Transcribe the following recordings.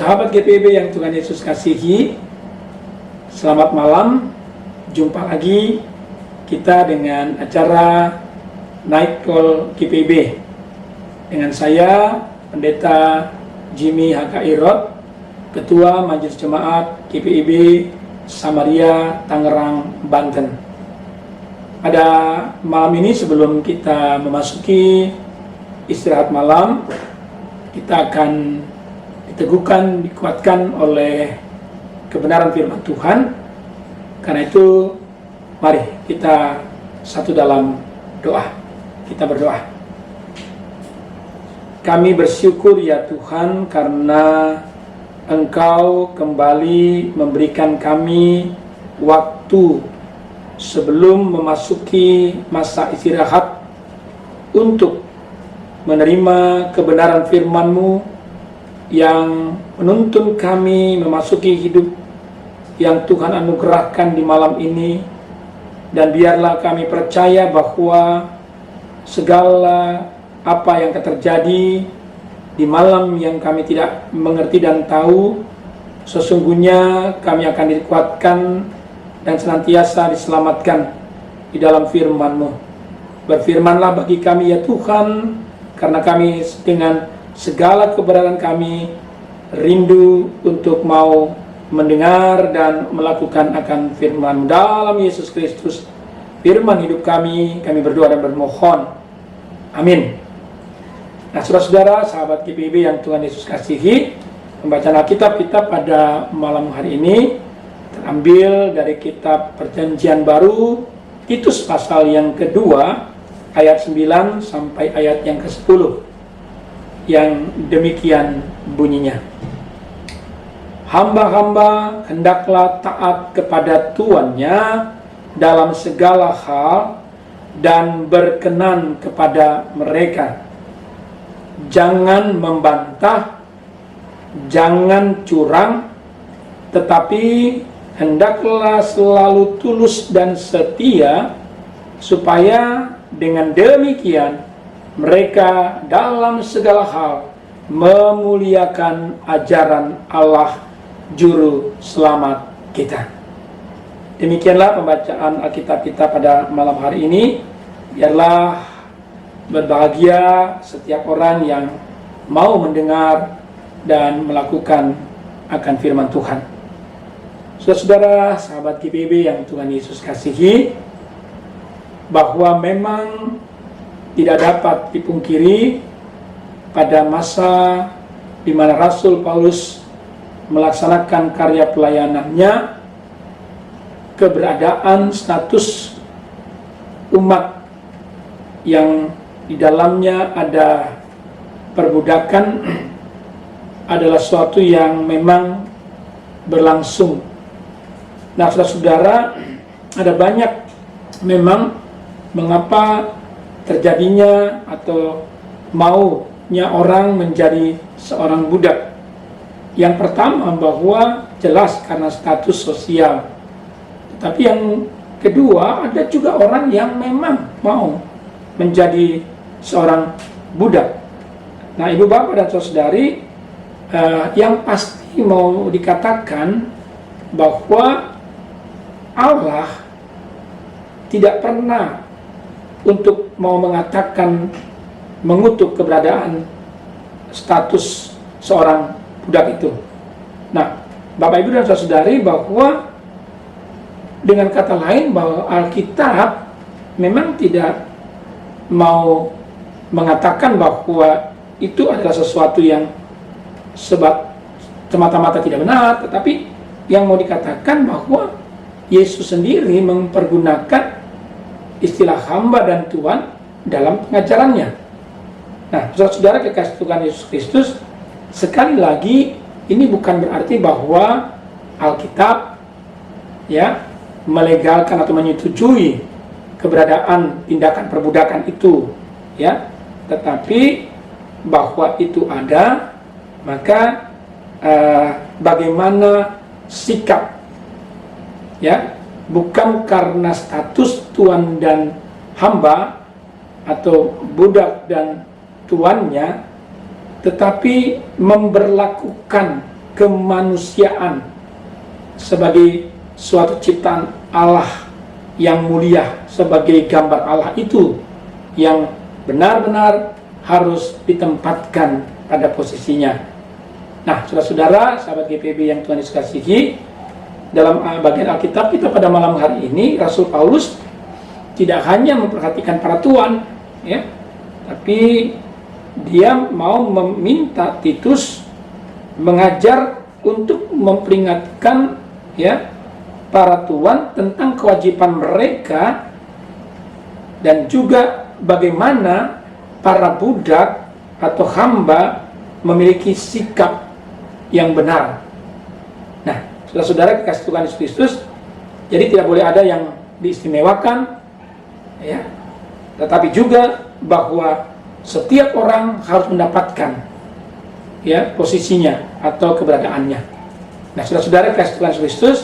Sahabat GPIB yang Tuhan Yesus kasihi, selamat malam. Jumpa lagi kita dengan acara Night Call GPIB dengan saya, Pendeta Jimmy Hakairot, Ketua Majelis Jemaat GPIB Samaria, Tangerang, Banten. Pada malam ini, sebelum kita memasuki istirahat malam, kita akan diteguhkan, dikuatkan oleh kebenaran firman Tuhan. Karena itu, mari kita satu dalam doa. Kita berdoa. Kami bersyukur ya Tuhan, karena Engkau kembali memberikan kami waktu sebelum memasuki masa istirahat untuk menerima kebenaran firman-Mu yang menuntun kami memasuki hidup yang Tuhan anugerahkan di malam ini. Dan biarlah kami percaya bahwa segala apa yang terjadi di malam yang kami tidak mengerti dan tahu, sesungguhnya kami akan dikuatkan dan senantiasa diselamatkan di dalam firman-Mu. Berfirmanlah bagi kami ya Tuhan, karena kami dengan segala keberadaan kami rindu untuk mau mendengar dan melakukan akan firman dalam Yesus Kristus, firman hidup kami berdoa dan bermohon. Amin. Nah, saudara-saudara, sahabat GPIB yang Tuhan Yesus kasihi, pembacaan Alkitab kita pada malam hari ini terambil dari kitab Perjanjian Baru, Titus pasal yang kedua, ayat 9 sampai ayat yang ke-10. Yang demikian bunyinya. Hamba-hamba hendaklah taat kepada tuannya dalam segala hal dan berkenan kepada mereka. Jangan membantah, jangan curang, tetapi hendaklah selalu tulus dan setia, supaya dengan demikian mereka dalam segala hal memuliakan ajaran Allah Juru Selamat kita. Demikianlah pembacaan Alkitab kita pada malam hari ini. Biarlah berbahagia setiap orang yang mau mendengar dan melakukan akan firman Tuhan. Saudara-saudara, sahabat GPIB yang Tuhan Yesus kasihi, bahwa memang tidak dapat dipungkiri pada masa di mana Rasul Paulus melaksanakan karya pelayanannya, keberadaan status umat yang di dalamnya ada perbudakan adalah suatu yang memang berlangsung. Nah, saudara-saudara, ada banyak memang mengapa terjadinya atau maunya orang menjadi seorang budak. Yang pertama, bahwa jelas karena status sosial. Tapi yang kedua, ada juga orang yang memang mau menjadi seorang budak. Nah, ibu bapak dan saudari, yang pasti mau dikatakan bahwa Allah tidak pernah untuk mau mengatakan, mengutuk keberadaan status seorang budak itu. Nah, Bapak Ibu dan Saudari, bahwa dengan kata lain bahwa Alkitab memang tidak mau mengatakan bahwa itu adalah sesuatu yang semata-mata tidak benar, tetapi yang mau dikatakan bahwa Yesus sendiri mempergunakan istilah hamba dan tuan dalam pengajarannya. Nah, saudara kekasih Tuhan Yesus Kristus, sekali lagi ini bukan berarti bahwa Alkitab melegalkan atau menyetujui keberadaan tindakan perbudakan itu, tetapi bahwa itu ada, maka bagaimana sikap, bukan karena status tuan dan hamba atau budak dan tuannya, tetapi memberlakukan kemanusiaan sebagai suatu ciptaan Allah yang mulia, sebagai gambar Allah itu yang benar-benar harus ditempatkan pada posisinya. Nah, saudara-saudara, sahabat GPB yang Tuhan Yesus kasihi, dalam bagian Alkitab kita pada malam hari ini, Rasul Paulus tidak hanya memperhatikan peraturan, ya, tapi dia mau meminta Titus mengajar untuk memperingatkan, ya, para tuan tentang kewajiban mereka dan juga bagaimana para budak atau hamba memiliki sikap yang benar. Nah, saudara-saudara kekasih Tuhan Yesus Kristus, jadi tidak boleh ada yang diistimewakan, ya, tetapi juga bahwa setiap orang harus mendapatkan, ya, posisinya atau keberadaannya. Nah, saudara-saudara kekasih Tuhan Yesus Kristus,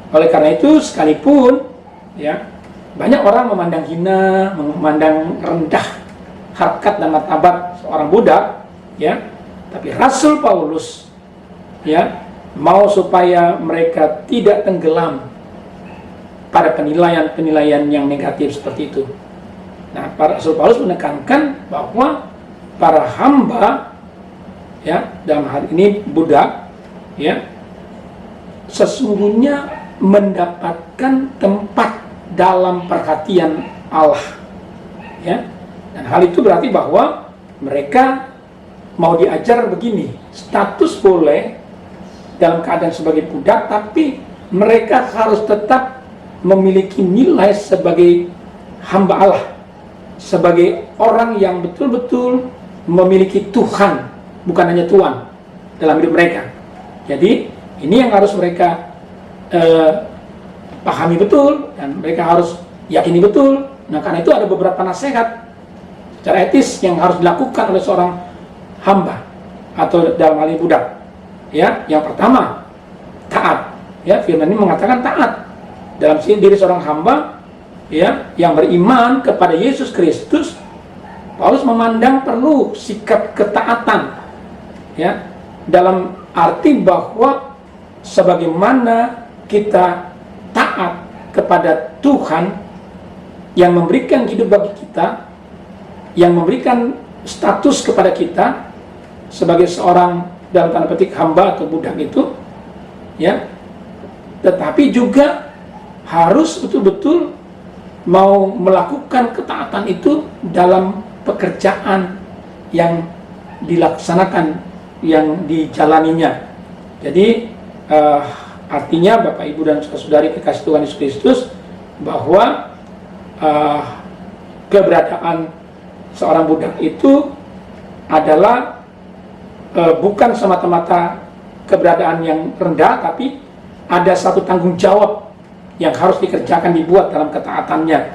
oleh karena itu sekalipun, ya, banyak orang memandang hina, memandang rendah harkat dan martabat seorang budak, ya, tapi Rasul Paulus, ya, mau supaya mereka tidak tenggelam pada penilaian-penilaian yang negatif seperti itu. Nah, Rasul Paulus menekankan bahwa para hamba, ya, dalam hal ini budak, ya, sesungguhnya mendapatkan tempat dalam perhatian Allah, ya. Dan hal itu berarti bahwa mereka mau diajar begini, status boleh dalam keadaan sebagai budak, tapi mereka harus tetap memiliki nilai sebagai hamba Allah, sebagai orang yang betul-betul memiliki Tuhan, bukan hanya Tuhan dalam hidup mereka. Jadi ini yang harus mereka pahami betul dan mereka harus yakini betul. Nah, karena itu ada beberapa nasihat secara etis yang harus dilakukan oleh seorang hamba atau dalam hal ini budak. Ya, yang pertama, taat. Ya, firman ini mengatakan taat dalam diri seorang hamba, ya, yang beriman kepada Yesus Kristus. Paulus memandang perlu sikap ketaatan, ya, dalam arti bahwa sebagaimana kita taat kepada Tuhan yang memberikan hidup bagi kita, yang memberikan status kepada kita sebagai seorang dalam tanda petik hamba atau budak itu, ya, tetapi juga harus betul-betul mau melakukan ketaatan itu dalam pekerjaan yang dilaksanakan, yang dijalaninya. Jadi artinya Bapak Ibu dan saudari kekasih Tuhan Yesus Kristus, bahwa keberadaan seorang budak itu adalah bukan semata-mata keberadaan yang rendah, tapi ada satu tanggung jawab yang harus dikerjakan, dibuat dalam ketaatannya.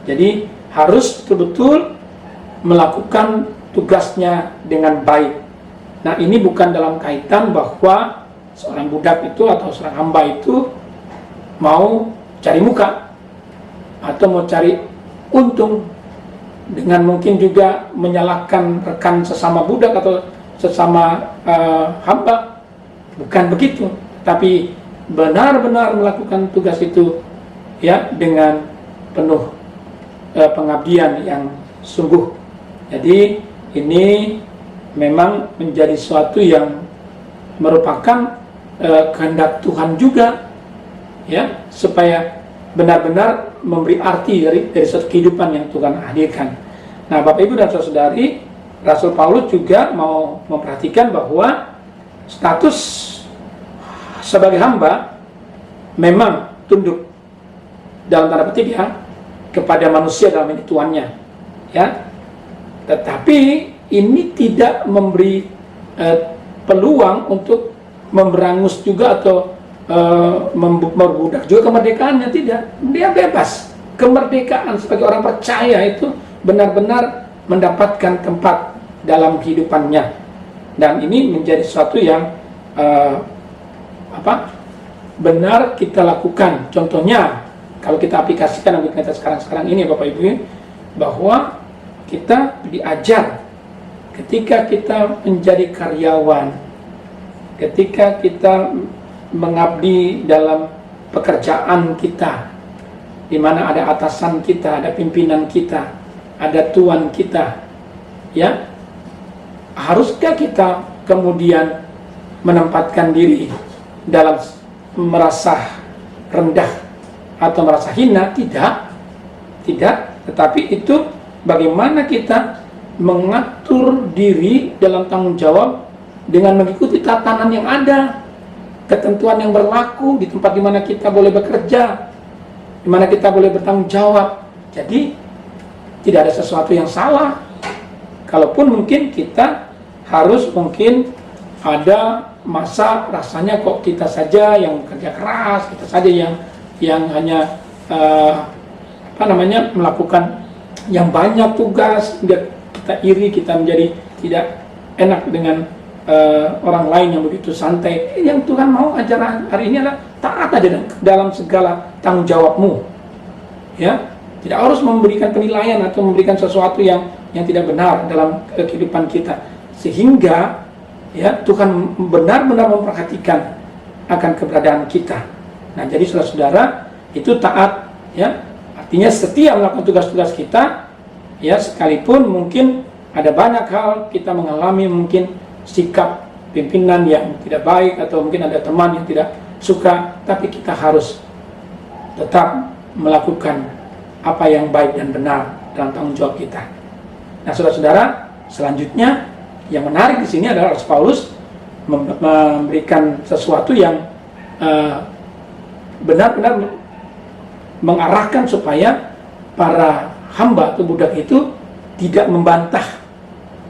Jadi harus betul-betul melakukan tugasnya dengan baik. Nah, ini bukan dalam kaitan bahwa seorang budak itu atau seorang hamba itu mau cari muka atau mau cari untung dengan mungkin juga menyalahkan rekan sesama budak atau sesama hamba. Bukan begitu, tapi benar-benar melakukan tugas itu, ya, dengan penuh pengabdian yang sungguh. Jadi ini memang menjadi sesuatu yang merupakan kehendak Tuhan juga, ya, supaya benar-benar memberi arti dari suatu kehidupan yang Tuhan hadirkan. Nah, Bapak Ibu dan saudari, Rasul Paulus juga mau memperhatikan bahwa status sebagai hamba memang tunduk dalam tanda petik, ya, kepada manusia dalam ini tuannya, ya. Tetapi ini tidak memberi peluang untuk memberangus juga atau memperbudak juga kemerdekaannya. Tidak, dia bebas. Kemerdekaan sebagai orang percaya itu benar-benar mendapatkan tempat dalam kehidupannya, dan ini menjadi sesuatu yang benar kita lakukan. Contohnya kalau kita aplikasikan yang kita sekarang ini, Bapak Ibu, bahwa kita diajar ketika kita menjadi karyawan, ketika kita mengabdi dalam pekerjaan kita, di mana ada atasan kita, ada pimpinan kita, ada tuan kita, ya, haruskah kita kemudian menempatkan diri dalam merasa rendah atau merasa hina? Tidak, tetapi itu bagaimana kita mengatur diri dalam tanggung jawab dengan mengikuti tatanan yang ada, ketentuan yang berlaku di tempat di mana kita boleh bekerja, di mana kita boleh bertanggung jawab. Jadi tidak ada sesuatu yang salah. Kalaupun mungkin kita harus mungkin ada masa rasanya kok kita saja yang kerja keras, kita saja yang hanya melakukan yang banyak tugas, kita iri, kita menjadi tidak enak dengan orang lain yang begitu santai. Yang Tuhan mau ajaran hari ini adalah taat aja dalam segala tanggung jawabmu, ya. Tidak harus memberikan penilaian atau memberikan sesuatu yang tidak benar dalam kehidupan kita, sehingga ya Tuhan benar-benar memperhatikan akan keberadaan kita. Nah, jadi saudara-saudara, itu taat, ya, artinya setia melakukan tugas-tugas kita, ya, sekalipun mungkin ada banyak hal kita mengalami mungkin sikap pimpinan yang tidak baik, atau mungkin ada teman yang tidak suka, tapi kita harus tetap melakukan apa yang baik dan benar dalam tanggung jawab kita. Nah, saudara-saudara, selanjutnya yang menarik di sini adalah Rasul Paulus memberikan sesuatu yang benar-benar mengarahkan supaya para hamba atau budak itu tidak membantah,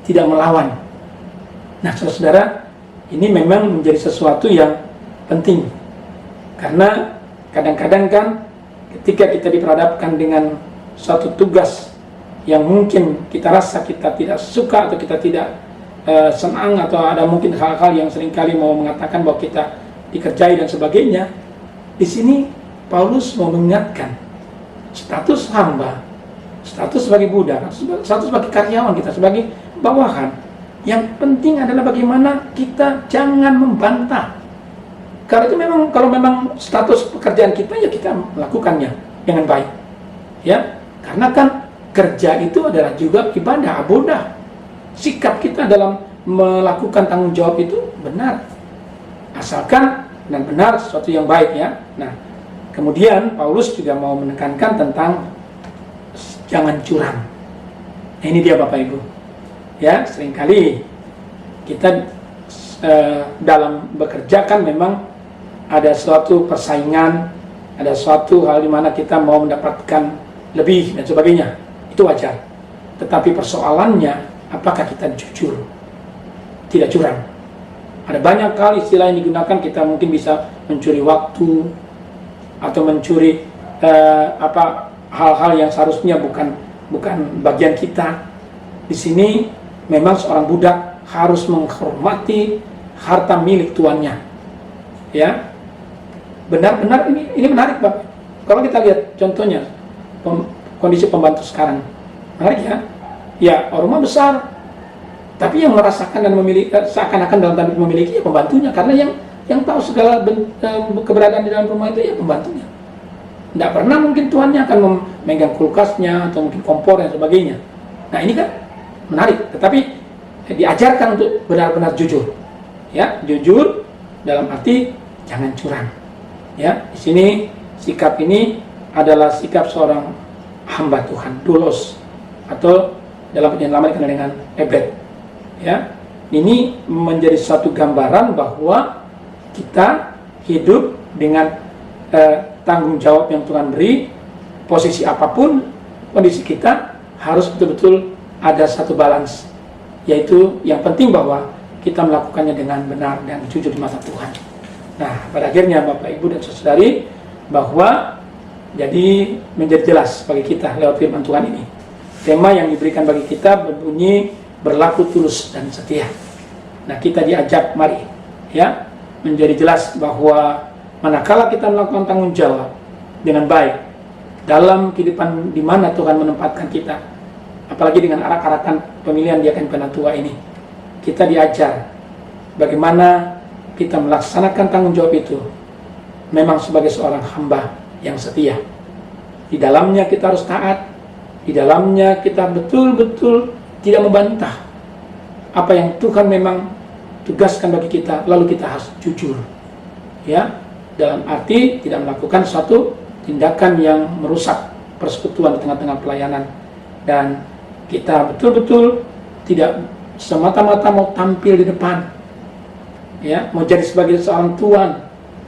tidak melawan. Nah, saudara-saudara, ini memang menjadi sesuatu yang penting, karena kadang-kadang kan ketika kita diperhadapkan dengan suatu tugas yang mungkin kita rasa kita tidak suka atau kita tidak senang, atau ada mungkin hal-hal yang seringkali mau mengatakan bahwa kita dikerjai dan sebagainya, di sini Paulus mau mengingatkan status hamba, status sebagai budak, status sebagai karyawan kita, sebagai bawahan. Yang penting adalah bagaimana kita jangan membantah. Kalau memang status pekerjaan kita, ya kita melakukannya dengan baik, ya. Karena kan kerja itu adalah juga ibadah, abodah. Sikap kita dalam melakukan tanggung jawab itu benar, asalkan dan benar, sesuatu yang baik, ya. Nah, kemudian Paulus juga mau menekankan tentang jangan curang. Nah, ini dia Bapak Ibu, ya. Seringkali kita dalam bekerja kan memang ada suatu persaingan, ada suatu hal di mana kita mau mendapatkan lebih dan sebagainya. Itu wajar. Tetapi persoalannya, apakah kita jujur, tidak curang? Ada banyak kali istilah yang digunakan, kita mungkin bisa mencuri waktu atau mencuri hal-hal yang seharusnya bukan bagian kita. Di sini memang seorang budak harus menghormati harta milik tuannya, ya. Benar-benar ini menarik, Pak. Kalau kita lihat contohnya kondisi pembantu sekarang, menarik, ya. Ya, rumah besar, tapi yang merasakan dan memiliki, seakan-akan dalam tanda memiliki, ya pembantunya, karena yang tahu segala keberadaan di dalam rumah itu ya pembantunya. Tidak pernah mungkin tuannya akan memegang kulkasnya atau mungkin kompor dan sebagainya. Nah, ini kan menarik, tetapi diajarkan untuk benar-benar jujur, ya. Jujur dalam arti jangan curang, ya. Di sini sikap ini adalah sikap seorang hamba Tuhan, doulos, atau dalam penyanyi lama dikenal dengan ebed, ya. Ini menjadi suatu gambaran bahwa kita hidup dengan tanggung jawab yang Tuhan beri. Posisi apapun kondisi kita, harus betul-betul ada satu balance, yaitu yang penting bahwa kita melakukannya dengan benar dan jujur di mata Tuhan. Nah, pada akhirnya Bapak Ibu dan Saudari, bahwa jadi menjadi jelas bagi kita lewat firman Tuhan ini. Tema yang diberikan bagi kita berbunyi berlaku tulus dan setia. Nah, kita diajak, mari, ya, menjadi jelas bahwa manakala kita melakukan tanggung jawab dengan baik dalam kehidupan di mana Tuhan menempatkan kita, apalagi dengan arak-arakan pemilihan diaken penatua ini, kita diajar bagaimana kita melaksanakan tanggung jawab itu memang sebagai seorang hamba yang setia. Di dalamnya kita harus taat, di dalamnya kita betul-betul tidak membantah apa yang Tuhan memang tugaskan bagi kita, lalu kita harus jujur, ya, dalam arti tidak melakukan suatu tindakan yang merusak persekutuan di tengah-tengah pelayanan, dan kita betul-betul tidak semata-mata mau tampil di depan, ya, mau jadi sebagai seorang tuan.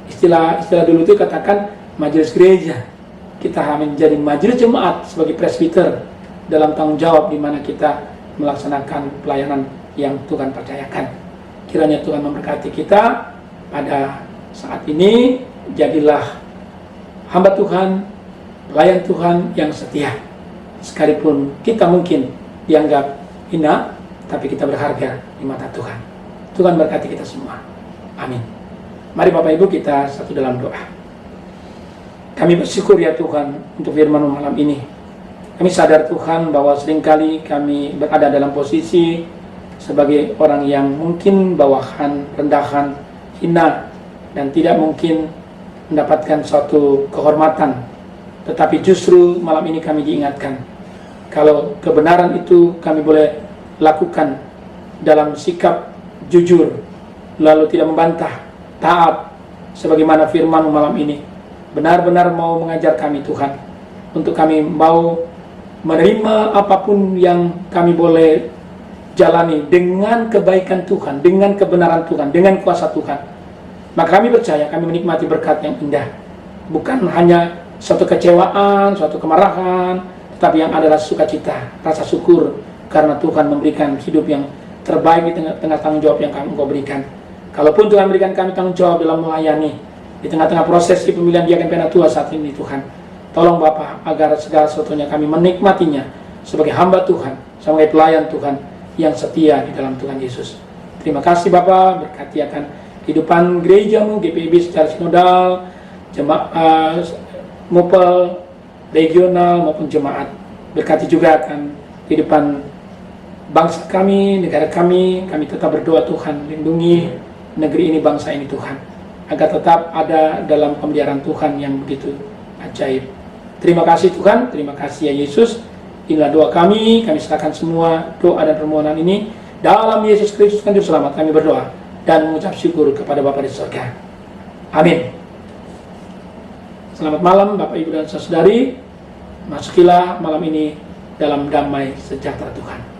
Istilah dulu itu katakan majelis gereja. Kita menjadi majelis jemaat sebagai presbiter dalam tanggung jawab di mana kita melaksanakan pelayanan yang Tuhan percayakan. Kiranya Tuhan memberkati kita pada saat ini. Jadilah hamba Tuhan, pelayan Tuhan yang setia. Sekalipun kita mungkin dianggap hina, tapi kita berharga di mata Tuhan. Tuhan berkati kita semua. Amin. Mari Bapak Ibu kita satu dalam doa. Kami bersyukur ya Tuhan untuk firman malam ini. Kami sadar Tuhan bahwa seringkali kami berada dalam posisi sebagai orang yang mungkin bawahan, rendahan, hina, dan tidak mungkin mendapatkan suatu kehormatan. Tetapi justru malam ini kami diingatkan, kalau kebenaran itu kami boleh lakukan dalam sikap jujur, lalu tidak membantah, taat, sebagaimana firman malam ini benar-benar mau mengajar kami Tuhan, untuk kami mau menerima apapun yang kami boleh jalani dengan kebaikan Tuhan, dengan kebenaran Tuhan, dengan kuasa Tuhan. Maka kami percaya kami menikmati berkat yang indah, bukan hanya suatu kecewaan, suatu kemarahan, tetapi yang adalah sukacita, rasa syukur karena Tuhan memberikan hidup yang terbaik di tengah tanggung jawab yang Engkau berikan. Kalaupun Tuhan berikan kami tanggung jawab dalam melayani di tengah-tengah proses pemilihan diaken penatua saat ini, Tuhan, tolong Bapa agar segala sesuatunya kami menikmatinya sebagai hamba Tuhan, sebagai pelayan Tuhan yang setia di dalam Tuhan Yesus. Terima kasih Bapa, berkati akan kehidupan gerejamu, GPIB secara sinodal, jemaat, mupel, regional maupun jemaat. Berkati juga akan kehidupan bangsa kami, negara kami tetap berdoa Tuhan, lindungi negeri ini, bangsa ini Tuhan, agar tetap ada dalam pemeliharaan Tuhan yang begitu ajaib. Terima kasih Tuhan, terima kasih ya Yesus. Inilah doa kami serahkan semua doa dan permohonan ini dalam Yesus Kristus Juru Selamat kami berdoa dan mengucap syukur kepada Bapa di surga. Amin. Selamat malam Bapak Ibu dan Saudari. Masukilah malam ini dalam damai sejahtera Tuhan.